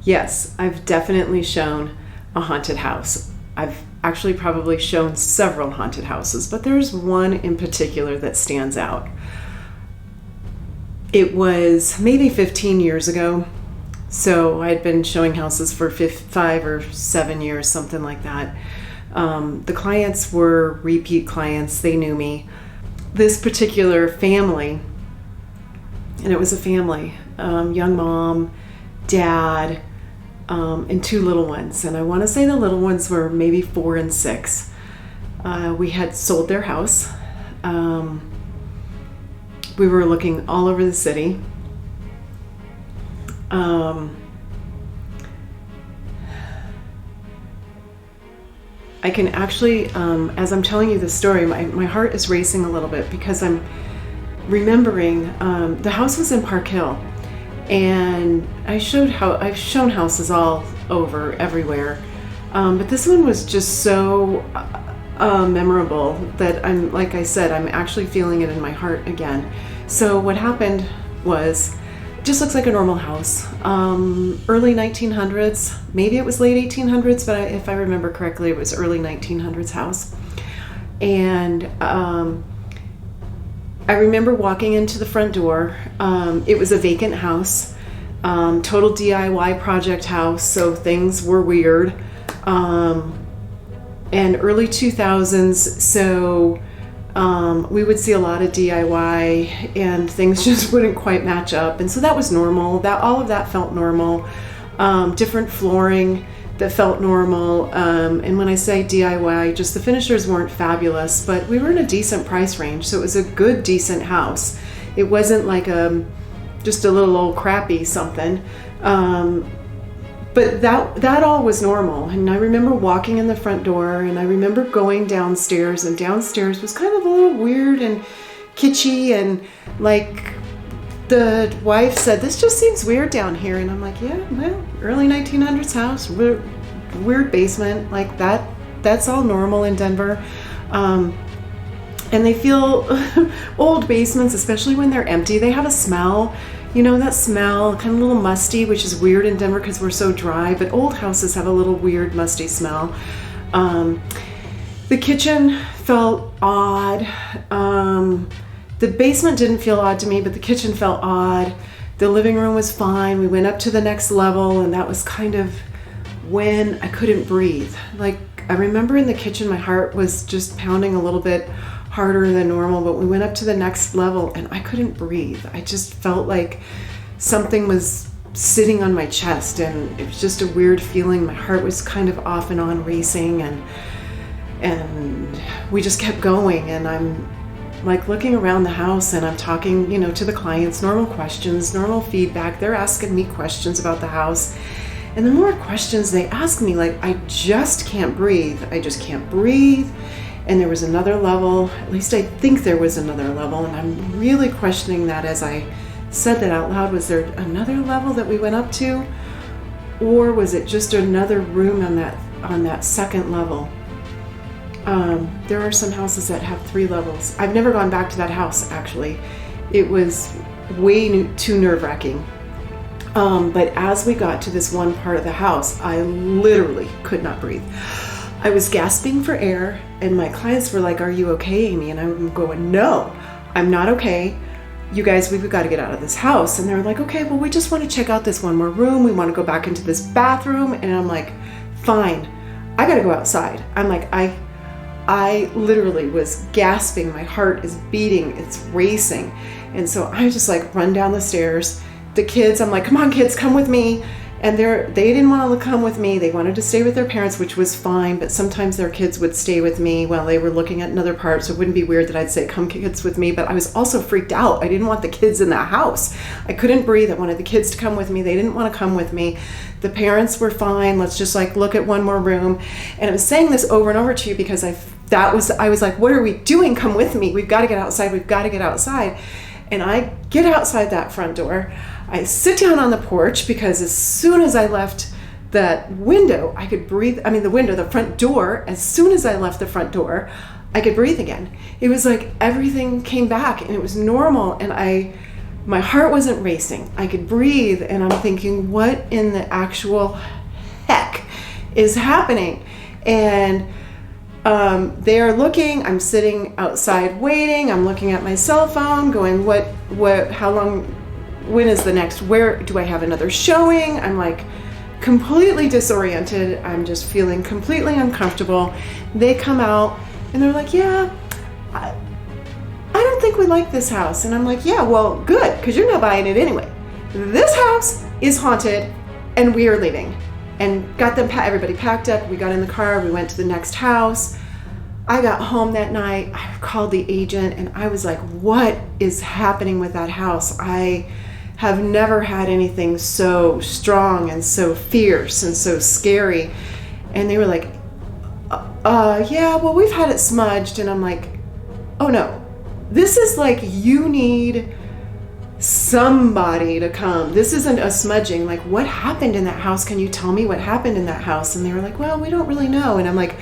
Yes, I've definitely shown a haunted house. I've actually probably shown several haunted houses, but there's one in particular that stands out. It was maybe 15 years ago. So I had been showing houses for 5 or 7 years, something like that. The clients were repeat clients. They knew me. This particular family, and it was a family, young mom, dad, and 2 little ones. And I want to say the little ones were maybe 4 and 6. We had sold their house. We were looking all over the city. I can actually, as I'm telling you this story, my heart is racing a little bit because I'm remembering the house was in Park Hill, and I've shown houses all over, everywhere, but this one was just so memorable that like I said, I'm actually feeling it in my heart again. So what happened was, just looks like a normal house. Early 1900s, maybe it was late 1800s, but if I remember correctly, it was early 1900s house. And I remember walking into the front door. It was a vacant house, total DIY project house, so things were weird. And early 2000s, so we would see a lot of DIY and things just wouldn't quite match up. And so that was normal. All of that felt normal. Different flooring that felt normal. And when I say DIY, just the finishers weren't fabulous, but we were in a decent price range. So it was a good, decent house. It wasn't like just a little old crappy something. But that all was normal. And I remember walking in the front door, and I remember going downstairs, and downstairs was kind of a little weird and kitschy, and like the wife said, "This just seems weird down here." And I'm like, yeah, well, early 1900s house, weird basement, like that's all normal in Denver. And they feel old basements, especially when they're empty, they have a smell. You know, that smell, kind of a little musty, which is weird in Denver because we're so dry, but old houses have a little weird, musty smell. The kitchen felt odd. The basement didn't feel odd to me, but the kitchen felt odd. The living room was fine. We went up to the next level, and that was kind of when I couldn't breathe. Like, I remember in the kitchen, my heart was just pounding a little bit harder than normal, but we went up to the next level and I couldn't breathe. I just felt like something was sitting on my chest, and it was just a weird feeling. My heart was kind of off and on racing, and we just kept going, and I'm like looking around the house, and I'm talking, to the clients, normal questions, normal feedback. They're asking me questions about the house, and the more questions they ask me, like, I just can't breathe. I just can't breathe. And there was another level, at least I think there was another level, and I'm really questioning that as I said that out loud. Was there another level that we went up to? Or was it just another room on that second level? There are some houses that have 3 levels. I've never gone back to that house, actually. It was way too nerve-wracking. But as we got to this one part of the house, I literally could not breathe. I was gasping for air, and my clients were like, "Are you okay, Amy?" And I'm going, "No, I'm not okay. You guys, we've got to get out of this house." And they're like, "Okay, well, we just want to check out this one more room. We want to go back into this bathroom." And I'm like, "Fine, I got to go outside." I'm like, I literally was gasping. My heart is beating. It's racing. And so I just like run down the stairs. The kids, I'm like, "Come on, kids, come with me." And they didn't want to come with me. They wanted to stay with their parents, which was fine. But sometimes their kids would stay with me while they were looking at another part. So it wouldn't be weird that I'd say, "Come, kids, with me." But I was also freaked out. I didn't want the kids in that house. I couldn't breathe. I wanted the kids to come with me. They didn't want to come with me. The parents were fine. Let's just like look at one more room. And I was saying this over and over to you because I was like, "What are we doing? Come with me. We've got to get outside. We've got to get outside." And I get outside that front door. I sit down on the porch because as soon as I left that window, I could breathe. I mean, the front door, as soon as I left the front door, I could breathe again. It was like everything came back and it was normal. And I my heart wasn't racing. I could breathe, and I'm thinking, what in the actual heck is happening? And they are looking. I'm sitting outside waiting. I'm looking at my cell phone, going, how long, when is the next, where do I have another showing? I'm like completely disoriented. I'm just feeling completely uncomfortable. They come out and they're like, yeah, I don't think we like this house. And I'm like, yeah, well, good, because you're not buying it anyway. This house is haunted and we are leaving. And got them, everybody packed up. We got in the car. We went to the next house. I got home that night. I called the agent and I was like, what is happening with that house? I have never had anything so strong and so fierce and so scary. And they were like, yeah, well, we've had it smudged. And I'm like, oh no, this is like, you need somebody to come. This isn't a smudging. Like, what happened in that house? Can you tell me what happened in that house? And they were like, well, we don't really know. And I'm like,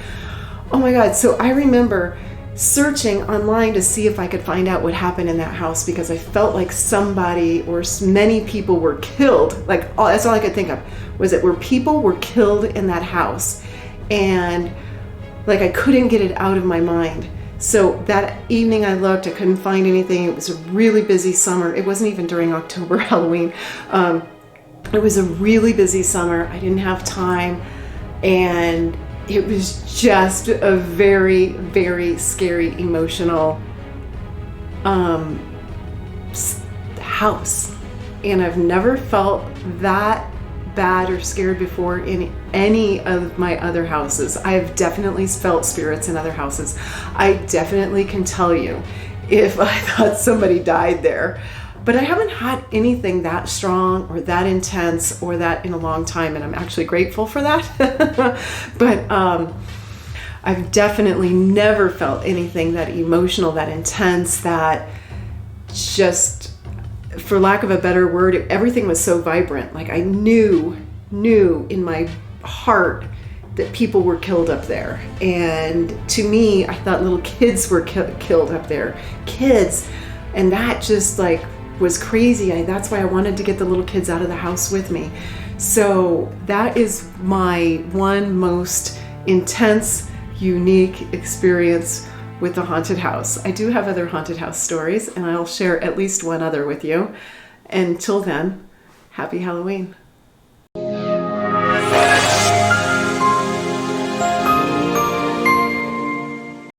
oh my God. So I remember searching online to see if I could find out what happened in that house, because I felt like somebody or many people were killed. Like, that's all I could think of, was it where people were killed in that house. And like, I couldn't get it out of my mind. So that evening I looked, I couldn't find anything. It was a really busy summer. It wasn't even during October, Halloween. It was a really busy summer. I didn't have time. And it was just a very, very scary, emotional house. And I've never felt that bad or scared before in any of my other houses. I've definitely felt spirits in other houses. I definitely can tell you if I thought somebody died there, but I haven't had anything that strong or that intense or that in a long time, and I'm actually grateful for that. But I've definitely never felt anything that emotional, that intense, that just, for lack of a better word, everything was so vibrant. Like, I knew in my heart that people were killed up there. And to me, I thought little kids were killed up there. Kids. And that just like was crazy. That's why I wanted to get the little kids out of the house with me. So that is my one most intense, unique experience with the haunted house. I do have other haunted house stories, and I'll share at least one other with you. Until then, happy Halloween.